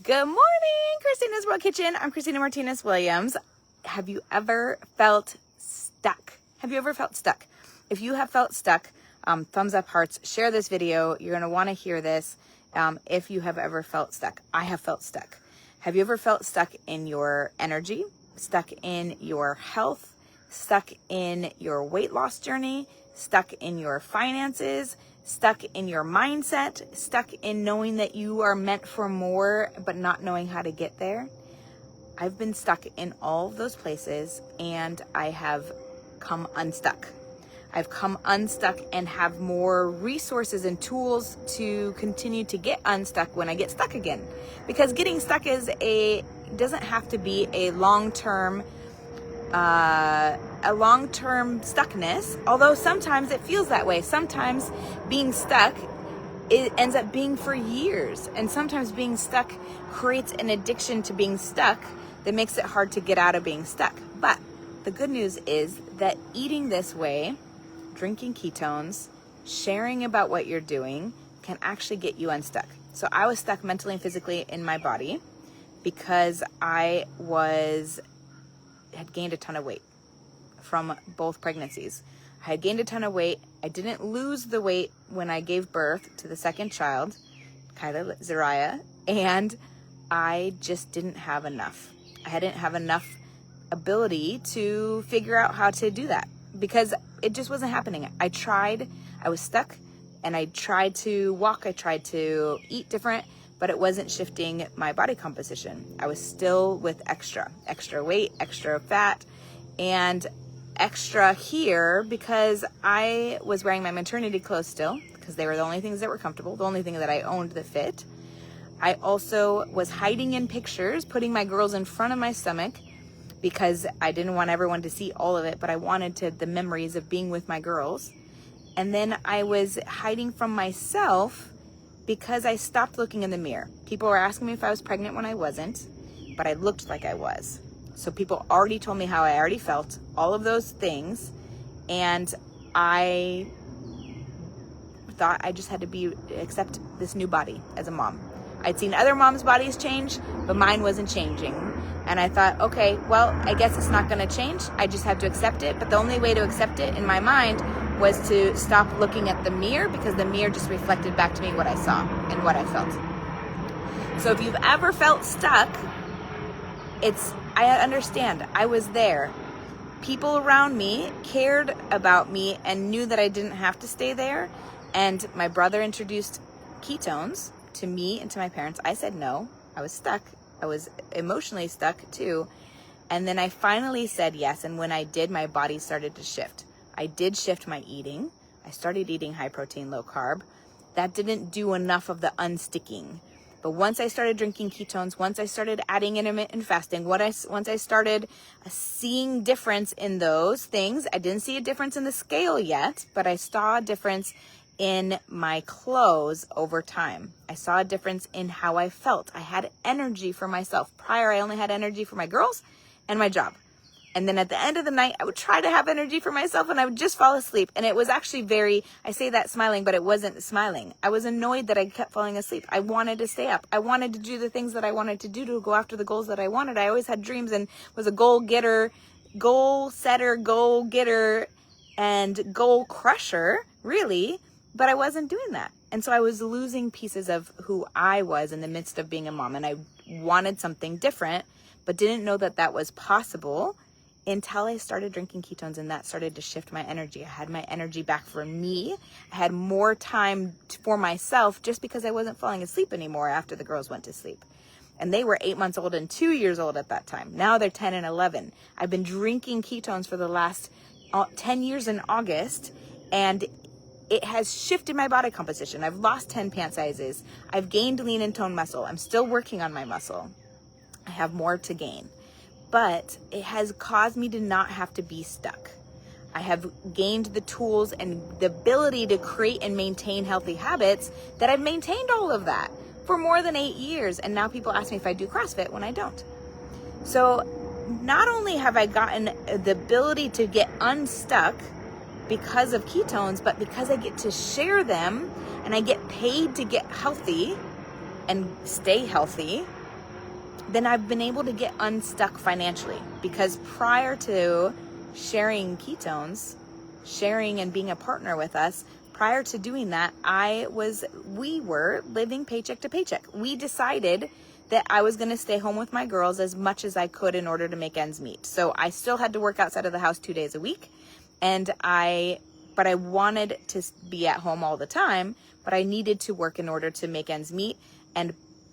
Good morning, Christina's World Kitchen. I'm Christina Martinez Williams. Have you ever felt stuck? Have you ever felt stuck? If you have felt stuck, thumbs up, hearts, share this video. You're going to want to hear this if you have ever felt stuck. I have felt stuck. Have you ever felt stuck in your energy, stuck in your health, stuck in your weight loss journey, stuck in your finances, stuck in your mindset, stuck in knowing that you are meant for more, but not knowing how to get there? I've been stuck in all of those places, and I have come unstuck. I've come unstuck and have more resources and tools to continue to get unstuck when I get stuck again. Because getting stuck doesn't have to be a long-term stuckness, although sometimes it feels that way. Sometimes being stuck, it ends up being for years, and sometimes being stuck creates an addiction to being stuck that makes it hard to get out of being stuck. But the good news is that eating this way, drinking ketones, sharing about what you're doing, can actually get you unstuck. So I was stuck mentally and physically in my body because I had gained a ton of weight from both pregnancies. I had gained a ton of weight. I didn't lose the weight when I gave birth to the second child, Kyla Zariah, and I just didn't have enough. I didn't have enough ability to figure out how to do that because it just wasn't happening. I tried, I was stuck, and I tried to walk, I tried to eat different, but it wasn't shifting my body composition. I was still with extra weight, extra fat, and extra here because I was wearing my maternity clothes still because they were the only things that were comfortable, the only thing that I owned that fit. I also was hiding in pictures, putting my girls in front of my stomach because I didn't want everyone to see all of it, but I wanted the memories of being with my girls. And then I was hiding from myself because I stopped looking in the mirror. People were asking me if I was pregnant when I wasn't, but I looked like I was. So people already told me how I already felt, all of those things, and I thought I just had to accept this new body as a mom. I'd seen other moms' bodies change, but mine wasn't changing. And I thought, okay, well, I guess it's not going to change. I just have to accept it. But the only way to accept it in my mind was to stop looking at the mirror because the mirror just reflected back to me what I saw and what I felt. So if you've ever felt stuck, I understand. I was there. People around me cared about me and knew that I didn't have to stay there. And my brother introduced ketones to me and to my parents. I said no. I was stuck. I was emotionally stuck too. And then I finally said yes. And when I did, my body started to shift. I did shift my eating. I started eating high protein, low carb. That didn't do enough of the unsticking. But once I started drinking ketones, once I started adding intermittent fasting, once I started seeing difference in those things, I didn't see a difference in the scale yet, but I saw a difference in my clothes over time. I saw a difference in how I felt. I had energy for myself. Prior, I only had energy for my girls and my job. And then at the end of the night, I would try to have energy for myself and I would just fall asleep. And it was actually I say that smiling, but it wasn't smiling. I was annoyed that I kept falling asleep. I wanted to stay up. I wanted to do the things that I wanted to do to go after the goals that I wanted. I always had dreams and was a goal setter, goal getter, and goal crusher, really. But I wasn't doing that. And so I was losing pieces of who I was in the midst of being a mom. And I wanted something different, but didn't know that that was possible until I started drinking ketones, and that started to shift my energy. I had my energy back for me. I had more time for myself just because I wasn't falling asleep anymore after the girls went to sleep. And they were 8 months old and 2 years old at that time. Now they're 10 and 11. I've been drinking ketones for the last 10 years in August, and it has shifted my body composition. I've lost 10 pant sizes. I've gained lean and toned muscle. I'm still working on my muscle. I have more to gain. But it has caused me to not have to be stuck. I have gained the tools and the ability to create and maintain healthy habits that I've maintained all of that for more than 8 years. And now people ask me if I do CrossFit when I don't. So not only have I gotten the ability to get unstuck because of ketones, but because I get to share them and I get paid to get healthy and stay healthy, then I've been able to get unstuck financially, because prior to sharing ketones, sharing and being a partner with us, prior to doing that, we were living paycheck to paycheck. We decided that I was going to stay home with my girls as much as I could in order to make ends meet. So I still had to work outside of the house 2 days a week, but I wanted to be at home all the time, but I needed to work in order to make ends meet,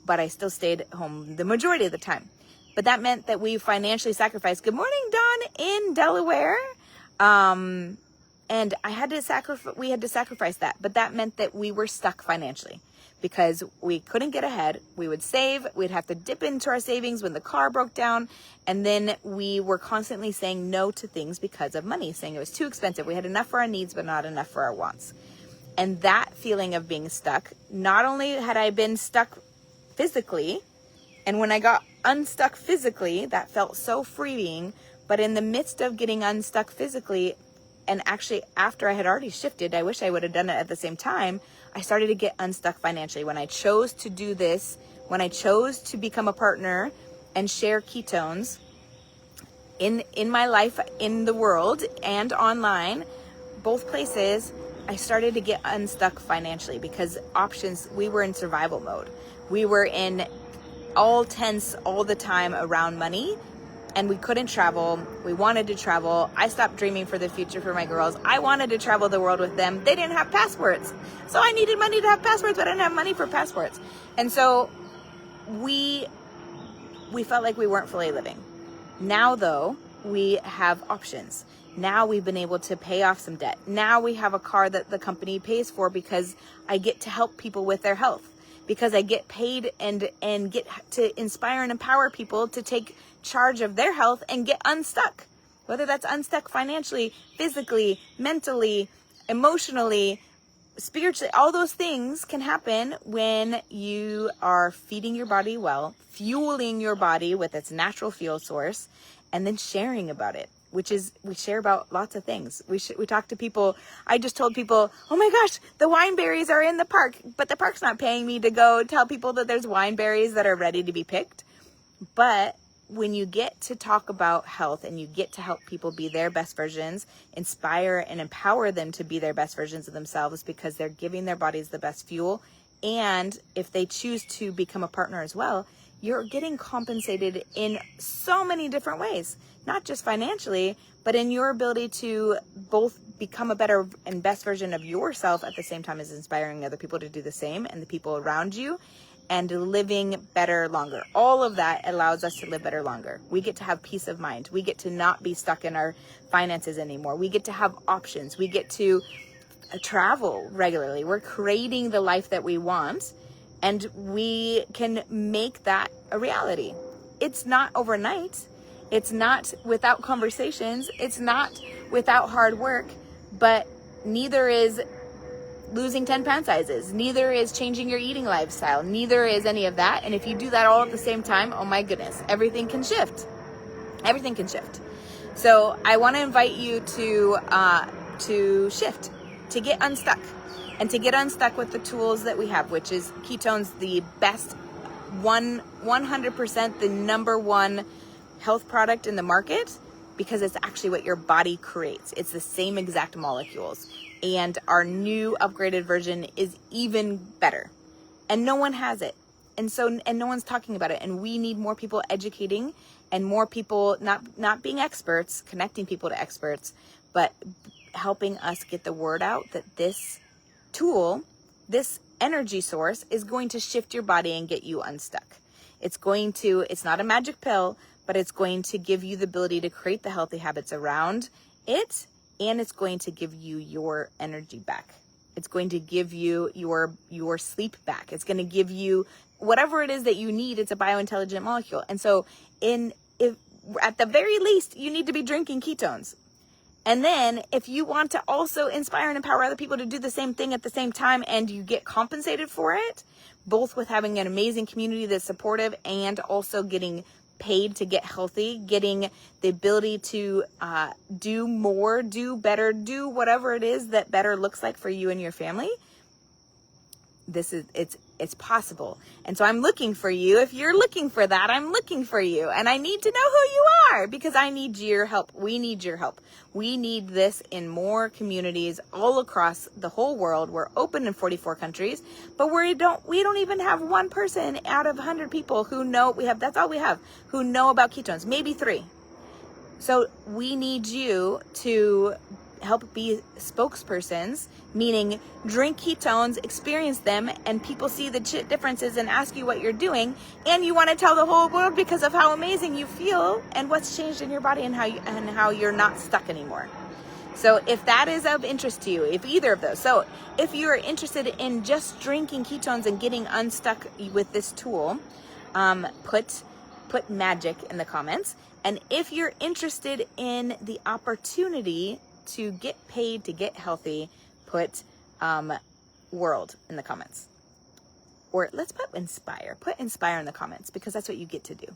but I still stayed home the majority of the time. But that meant that we financially sacrificed. Good morning, Dawn in Delaware. And we had to sacrifice that. But that meant that we were stuck financially because we couldn't get ahead. We would save. We'd have to dip into our savings when the car broke down. And then we were constantly saying no to things because of money, saying it was too expensive. We had enough for our needs, but not enough for our wants. And that feeling of being stuck, not only had I been stuck physically, and when I got unstuck physically, that felt so freeing, but in the midst of getting unstuck physically, and actually after I had already shifted, I wish I would have done it at the same time, I started to get unstuck financially. When I chose to do this, when I chose to become a partner and share ketones in my life, in the world, and online, both places, I started to get unstuck financially because we were in survival mode. We were in all tense all the time around money, and we couldn't travel. We wanted to travel. I stopped dreaming for the future for my girls. I wanted to travel the world with them. They didn't have passports. So I needed money to have passports, but I didn't have money for passports. And so we felt like we weren't fully living. Now, though, we have options. Now we've been able to pay off some debt. Now we have a car that the company pays for because I get to help people with their health, because I get paid and get to inspire and empower people to take charge of their health and get unstuck. Whether that's unstuck financially, physically, mentally, emotionally, spiritually, all those things can happen when you are feeding your body well, fueling your body with its natural fuel source, and then sharing about it. Which is, we share about lots of things. We talk to people. I just told people, oh my gosh, the wineberries are in the park, but the park's not paying me to go tell people that there's wineberries that are ready to be picked. But when you get to talk about health and you get to help people be their best versions, inspire and empower them to be their best versions of themselves because they're giving their bodies the best fuel. And if they choose to become a partner as well, you're getting compensated in so many different ways, not just financially, but in your ability to both become a better and best version of yourself at the same time as inspiring other people to do the same and the people around you, and living better longer. All of that allows us to live better longer. We get to have peace of mind. We get to not be stuck in our finances anymore. We get to have options. We get to travel regularly. We're creating the life that we want, and we can make that a reality. It's not overnight. It's not without conversations. It's not without hard work, but neither is losing 10 pound sizes. Neither is changing your eating lifestyle. Neither is any of that. And if you do that all at the same time, oh my goodness, everything can shift. Everything can shift. So I want to invite you to shift, to get unstuck, and to get unstuck with the tools that we have, which is ketones, the best 100%, the number one health product in the market, because it's actually what your body creates. It's the same exact molecules. And our new upgraded version is even better. And no one has it. And no one's talking about it. And we need more people educating, and more people not being experts, connecting people to experts, but helping us get the word out that this tool, this energy source, is going to shift your body and get you unstuck. It's not a magic pill, but it's going to give you the ability to create the healthy habits around it, and it's going to give you your energy back. It's going to give you your sleep back. It's going to give you whatever it is that you need. It's a biointelligent molecule. And so at the very least, you need to be drinking ketones. And then if you want to also inspire and empower other people to do the same thing at the same time, and you get compensated for it, both with having an amazing community that's supportive and also getting paid to get healthy, getting the ability to do more, do better, do whatever it is that better looks like for you and your family. it's possible. And so I'm looking for you. If you're looking for that, I'm looking for you. And I need to know who you are because I need your help. We need your help. We need this in more communities all across the whole world. We're open in 44 countries, but we don't even have one person out of 100 people who know. That's all we have, who know about ketones, maybe 3. So we need you to help be spokespersons, meaning drink ketones, experience them, and people see the differences and ask you what you're doing, and you want to tell the whole world because of how amazing you feel and what's changed in your body and how you're not stuck anymore. So if that is of interest to you, if either of those, so if you're interested in just drinking ketones and getting unstuck with this tool, put magic in the comments. And if you're interested in the opportunity to get paid to get healthy, put world in the comments. Or let's put inspire. Put inspire in the comments because that's what you get to do.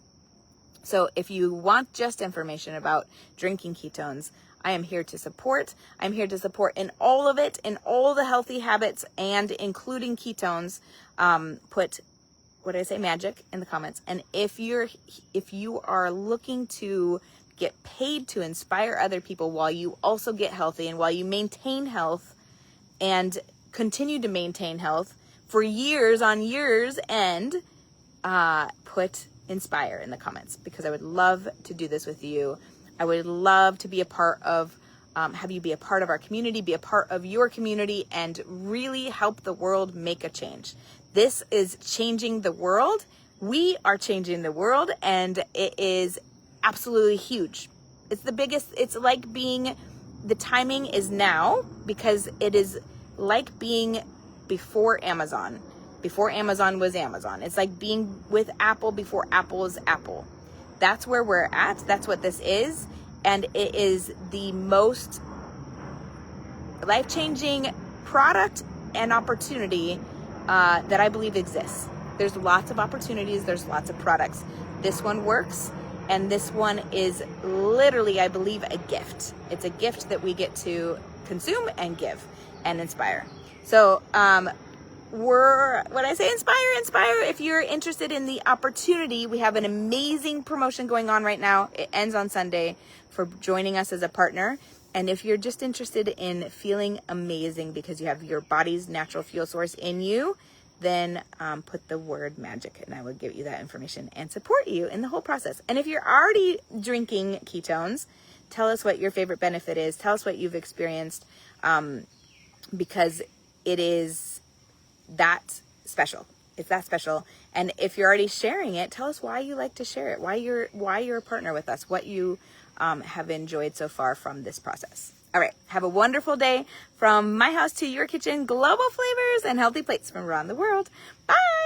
So if you want just information about drinking ketones, I am here to support. I'm here to support in all of it, in all the healthy habits, and including ketones. Put, what did I say, magic in the comments. And if you are looking to get paid to inspire other people while you also get healthy and while you maintain health and continue to maintain health for years on years end, put inspire in the comments because I would love to do this with you. I would love to be a part of, have you be a part of our community, be a part of your community, and really help the world make a change. This is changing the world. We are changing the world, and it is absolutely huge. It's the biggest. It's like being, the timing is now because it is like being before Amazon was Amazon. It's like being with Apple before Apple is Apple. That's where we're at. That's what this is. And it is the most life-changing product and opportunity that I believe exists. There's lots of opportunities. There's lots of products. This one works. And this one is literally, I believe, a gift. It's a gift that we get to consume and give and inspire. So when I say inspire. If you're interested in the opportunity, we have an amazing promotion going on right now. It ends on Sunday for joining us as a partner. And if you're just interested in feeling amazing because you have your body's natural fuel source in you, then put the word magic and I will give you that information and support you in the whole process. And if you're already drinking ketones, tell us what your favorite benefit is. Tell us what you've experienced because it is that special. It's that special. And if you're already sharing it, tell us why you like to share it, why you're a partner with us, what you have enjoyed so far from this process. All right. Have a wonderful day from my house to your kitchen, global flavors and healthy plates from around the world. Bye.